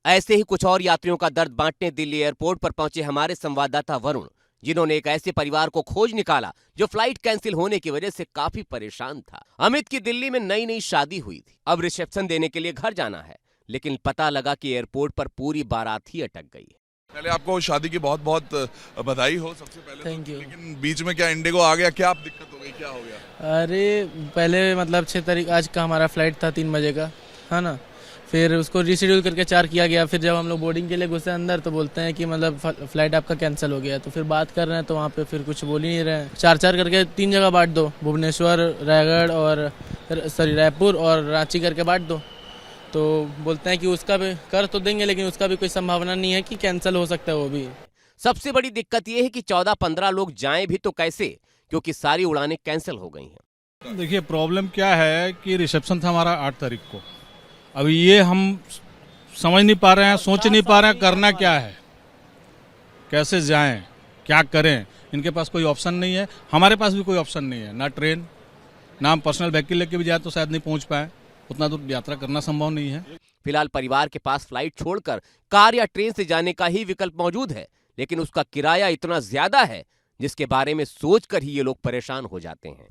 ऐसे ही कुछ और यात्रियों का दर्द बांटने दिल्ली एयरपोर्ट पर पहुंचे हमारे संवाददाता वरुण, जिन्होंने एक ऐसे परिवार को खोज निकाला जो फ्लाइट कैंसिल होने की वजह से काफी परेशान था। अमित की दिल्ली में नई नई शादी हुई थी, अब रिसेप्शन देने के लिए घर जाना है, लेकिन पता लगा कि एयरपोर्ट पर पूरी बारात ही अटक गई। पहले आपको शादी की बहुत बहुत बधाई हो सबसे पहले। Thank you. लेकिन बीच में क्या इंडिगो आ गया, क्या आप दिक्कत हो गई, क्या हो गया? अरे पहले मतलब 6 तारीख आज का हमारा फ्लाइट था 3 बजे का, है ना। फिर उसको रीशेड्यूल करके 4 किया गया। फिर जब हम लोग बोर्डिंग के लिए घुसे अंदर तो बोलते हैं कि मतलब फ्लाइट आपका कैंसिल हो गया। तो फिर बात कर रहे हैं तो वहाँ पे फिर कुछ बोल ही नहीं रहे हैं। 4-4 करके 3 जगह बांट दो, भुवनेश्वर, रायगढ़ और रायपुर और रांची करके बांट दो। तो बोलते हैं कि उसका भी कर तो देंगे, लेकिन उसका भी कोई संभावना नहीं है कि कैंसिल हो सकता है वो भी। सबसे बड़ी दिक्कत यह है कि 14-15 लोग जाएं भी तो कैसे, क्योंकि सारी उड़ानें कैंसिल हो गई हैं। देखिए प्रॉब्लम क्या है कि रिसेप्शन था हमारा 8 तारीख को। अभी ये हम समझ नहीं पा रहे हैं, सोच नहीं पा रहे हैं करना क्या है, कैसे जाएं, क्या करें। इनके पास कोई ऑप्शन नहीं है, हमारे पास भी कोई ऑप्शन नहीं है, ना ट्रेन, ना हम पर्सनल व्हीकल लेके भी जाए तो शायद नहीं पहुंच पाए, उतना दूर यात्रा करना संभव नहीं है। फिलहाल परिवार के पास फ्लाइट छोड़कर कार या ट्रेन से जाने का ही विकल्प मौजूद है, लेकिन उसका किराया इतना ज्यादा है जिसके बारे में सोचकर ही ये लोग परेशान हो जाते हैं।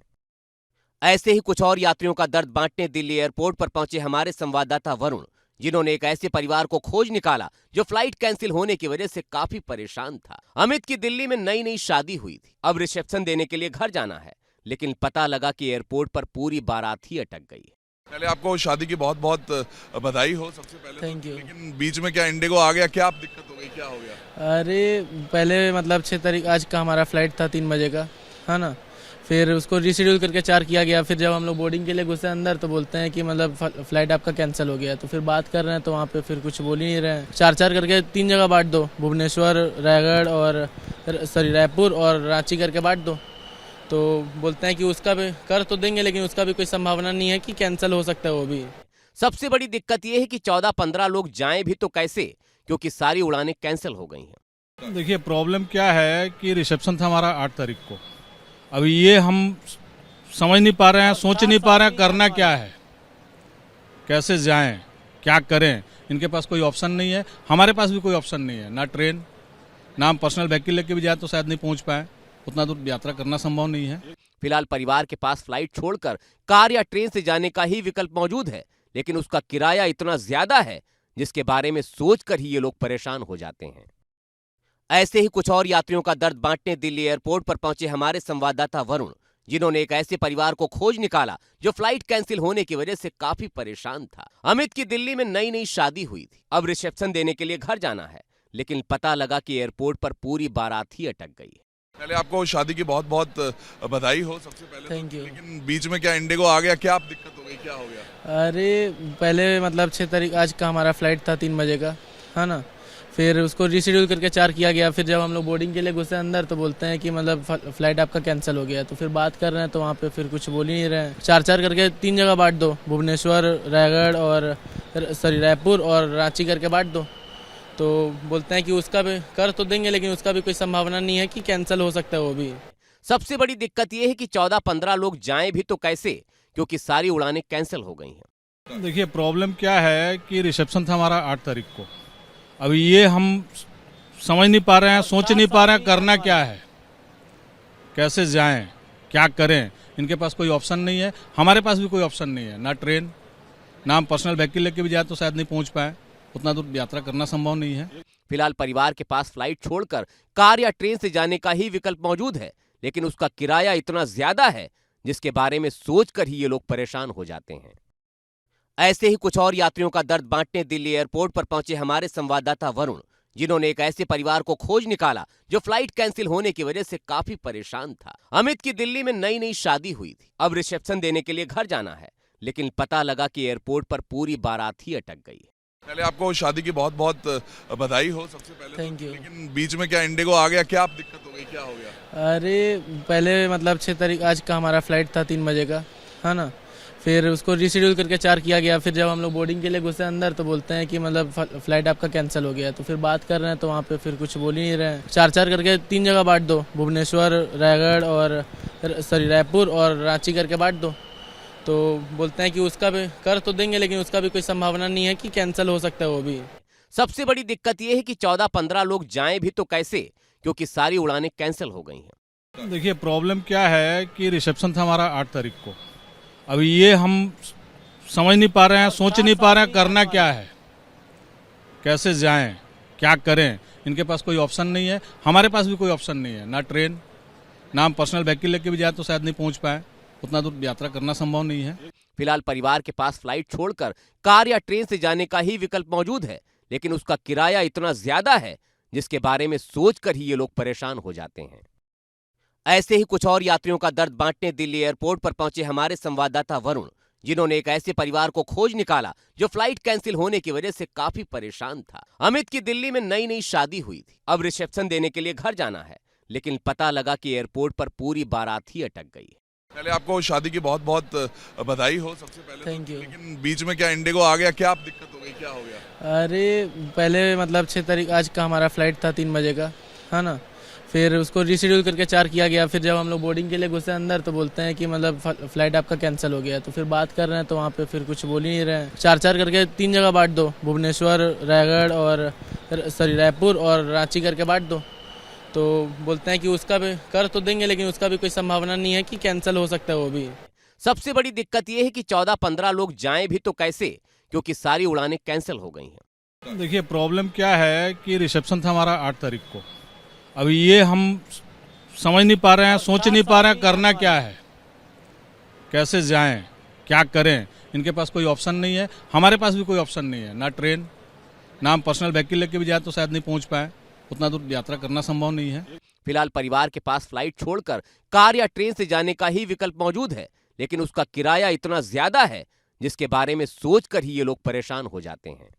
ऐसे ही कुछ और यात्रियों का दर्द बांटने दिल्ली एयरपोर्ट पर पहुंचे हमारे संवाददाता वरुण, जिन्होंने एक ऐसे परिवार को खोज निकाला जो फ्लाइट कैंसिल होने की वजह से काफी परेशान था। अमित की दिल्ली में नई नई शादी हुई थी, अब रिसेप्शन देने के लिए घर जाना है, लेकिन पता लगा कि एयरपोर्ट पर पूरी बारात ही अटक गई। पहले आपको शादी की बहुत बहुत बधाई हो सबसे पहले। Thank you. लेकिन बीच में क्या इंडिगो आ गया, क्या आप दिक्कत हो गई, क्या हो गया? अरे पहले मतलब 6 तारीख आज का हमारा फ्लाइट था 3 बजे का, है ना। फिर उसको रीशेड्यूल करके 4 किया गया। फिर जब हम लोग बोर्डिंग के लिए घुसे अंदर तो बोलते हैं कि मतलब फ्लाइट आपका कैंसिल हो गया। तो फिर बात कर रहे हैं तो वहाँ पे फिर कुछ बोल ही नहीं रहे हैं। 4-4 करके 3 जगह बांट दो, भुवनेश्वर, रायगढ़ और रायपुर और रांची करके बांट दो। तो बोलते हैं कि उसका भी कर तो देंगे, लेकिन उसका भी कोई संभावना नहीं है कि कैंसिल हो सकता है वो भी। सबसे बड़ी दिक्कत यह है कि 14-15 लोग जाएं भी तो कैसे, क्योंकि सारी उड़ानें कैंसिल हो गई हैं। देखिए प्रॉब्लम क्या है कि रिसेप्शन था हमारा 8 तारीख को। अभी ये हम समझ नहीं पा रहे हैं, सोच नहीं पा रहे हैं करना क्या है, कैसे जाएं, क्या करें। इनके पास कोई ऑप्शन नहीं है, हमारे पास भी कोई ऑप्शन नहीं है, ना ट्रेन, ना हम पर्सनल व्हीकल लेके भी जाए तो शायद नहीं पहुंच पाए, उतना दूर यात्रा करना संभव नहीं है। फिलहाल परिवार के पास फ्लाइट छोड़कर कार या ट्रेन से जाने का ही विकल्प मौजूद है, लेकिन उसका किराया इतना ज्यादा है जिसके बारे में सोचकर ही ये लोग परेशान हो जाते हैं। ऐसे ही कुछ और यात्रियों का दर्द बांटने दिल्ली एयरपोर्ट पर पहुंचे हमारे संवाददाता वरुण, जिन्होंने एक ऐसे परिवार को खोज निकाला जो फ्लाइट कैंसिल होने की वजह से काफी परेशान था। अमित की दिल्ली में नई नई शादी हुई थी, अब रिसेप्शन देने के लिए घर जाना है, लेकिन पता लगा कि एयरपोर्ट पर पूरी बारात ही अटक गई। पहले आपको शादी की बहुत बहुत बधाई हो सबसे पहले। Thank you. लेकिन बीच में क्या इंडिगो आ गया, क्या आप दिक्कत हो गई, क्या हो गया? अरे पहले मतलब 6 तारीख आज का हमारा फ्लाइट था 3 बजे का, है ना। फिर उसको रीशेड्यूल करके 4 किया गया। फिर जब हम लोग बोर्डिंग के लिए घुसे अंदर तो बोलते हैं कि मतलब फ्लाइट आपका कैंसिल हो गया। तो फिर बात कर रहे हैं तो वहाँ पे फिर कुछ बोल ही नहीं रहे हैं। 4-4 करके 3 जगह बांट दो, भुवनेश्वर, रायगढ़ और रायपुर और रांची करके बांट दो। तो बोलते हैं कि उसका भी कर तो देंगे, लेकिन उसका भी कोई संभावना नहीं है कि कैंसिल हो सकता है वो भी। सबसे बड़ी दिक्कत यह है कि 14-15 लोग जाएं भी तो कैसे, क्योंकि सारी उड़ानें कैंसिल हो गई हैं। देखिए प्रॉब्लम क्या है कि रिसेप्शन था हमारा 8 तारीख को। अभी ये हम समझ नहीं पा रहे हैं, सोच नहीं पा रहे हैं करना क्या है, कैसे जाएं, क्या करें। इनके पास कोई ऑप्शन नहीं है, हमारे पास भी कोई ऑप्शन नहीं है, ना ट्रेन, ना हम पर्सनल व्हीकल लेके भी जाए तो शायद नहीं पहुंच पाए, उतना दूर यात्रा करना संभव नहीं है। फिलहाल परिवार के पास फ्लाइट छोड़कर कार या ट्रेन से जाने का ही विकल्प मौजूद है, लेकिन उसका किराया इतना ज्यादा है जिसके बारे में सोचकर ही ये लोग परेशान हो जाते हैं। ऐसे ही कुछ और यात्रियों का दर्द बांटने दिल्ली एयरपोर्ट पर पहुंचे हमारे संवाददाता वरुण, जिन्होंने एक ऐसे परिवार को खोज निकाला जो फ्लाइट कैंसिल होने की वजह से काफी परेशान था। अमित की दिल्ली में नई नई शादी हुई थी, अब रिसेप्शन देने के लिए घर जाना है, लेकिन पता लगा कि एयरपोर्ट पर पूरी बारात ही अटक गई। पहले आपको शादी की बहुत बहुत बधाई हो सबसे पहले। Thank you. लेकिन बीच में क्या इंडिगो आ गया, क्या आप दिक्कत हो गई, क्या हो गया? अरे पहले मतलब 6 तारीख आज का हमारा फ्लाइट था 3 बजे का, है ना। फिर उसको रीशेड्यूल करके 4 किया गया। फिर जब हम लोग बोर्डिंग के लिए घुसे अंदर तो बोलते हैं कि मतलब फ्लाइट आपका कैंसिल हो गया। तो फिर बात कर रहे हैं तो वहाँ पे फिर कुछ बोल ही नहीं रहे हैं। 4-4 करके 3 जगह बांट दो, भुवनेश्वर, रायगढ़ और रायपुर और रांची करके बांट दो। तो बोलते हैं कि उसका भी कर तो देंगे, लेकिन उसका भी कोई संभावना नहीं है कि कैंसिल हो सकता है वो भी। सबसे बड़ी दिक्कत यह है कि 14-15 लोग जाएं भी तो कैसे, क्योंकि सारी उड़ानें कैंसिल हो गई हैं। देखिए प्रॉब्लम क्या है कि रिसेप्शन था हमारा 8 तारीख को। अभी ये हम समझ नहीं पा रहे हैं, सोच नहीं पा रहे हैं करना क्या है, कैसे जाएं, क्या करें। इनके पास कोई ऑप्शन नहीं है, हमारे पास भी कोई ऑप्शन नहीं है, ना ट्रेन, ना हम पर्सनल व्हीकल लेके भी जाए तो शायद नहीं पहुंच पाए, उतना दूर यात्रा करना संभव नहीं है। फिलहाल परिवार के पास फ्लाइट छोड़कर कार या ट्रेन से जाने का ही विकल्प मौजूद है, लेकिन उसका किराया इतना ज्यादा है जिसके बारे में सोचकर ही ये लोग परेशान हो जाते हैं। ऐसे ही कुछ और यात्रियों का दर्द बांटने दिल्ली एयरपोर्ट पर पहुंचे हमारे संवाददाता वरुण, जिन्होंने एक ऐसे परिवार को खोज निकाला जो फ्लाइट कैंसिल होने की वजह से काफी परेशान था। अमित की दिल्ली में नई नई शादी हुई थी, अब रिसेप्शन देने के लिए घर जाना है, लेकिन पता लगा कि एयरपोर्ट पर पूरी बारात ही अटक गई। पहले आपको शादी की बहुत बहुत बधाई हो सबसे पहले। Thank you। लेकिन बीच में क्या इंडिगो आ गया, क्या दिक्कत हो गई, क्या हो गया? अरे पहले मतलब 6 तारीख आज का हमारा फ्लाइट था 3 बजे का, है ना। फिर उसको रीशेड्यूल करके 4 किया गया। फिर जब हम लोग बोर्डिंग के लिए घुसे अंदर तो बोलते हैं कि मतलब फ्लाइट आपका कैंसिल हो गया। तो फिर बात कर रहे हैं तो वहाँ पे फिर कुछ बोल ही नहीं रहे हैं। 4-4 करके 3 जगह बांट दो, भुवनेश्वर, रायगढ़ और रायपुर और रांची करके बांट दो। तो बोलते हैं कि उसका भी कर तो देंगे, लेकिन उसका भी कोई संभावना नहीं है कि कैंसिल हो सकता है वो भी। सबसे बड़ी दिक्कत यह है कि 14-15 लोग जाएं भी तो कैसे, क्योंकि सारी उड़ानें कैंसिल हो गई हैं। देखिए प्रॉब्लम क्या है कि रिसेप्शन था हमारा 8 तारीख को। अभी ये हम समझ नहीं पा रहे हैं, सोच नहीं पा रहे हैं करना क्या है, कैसे जाएं, क्या करें। इनके पास कोई ऑप्शन नहीं है, हमारे पास भी कोई ऑप्शन नहीं है, ना ट्रेन, ना हम पर्सनल व्हीकल लेके भी जाए तो शायद नहीं पहुंच पाए, उतना दूर यात्रा करना संभव नहीं है। फिलहाल परिवार के पास फ्लाइट छोड़कर कार या ट्रेन से जाने का ही विकल्प मौजूद है, लेकिन उसका किराया इतना ज्यादा है जिसके बारे में सोचकर ही ये लोग परेशान हो जाते हैं।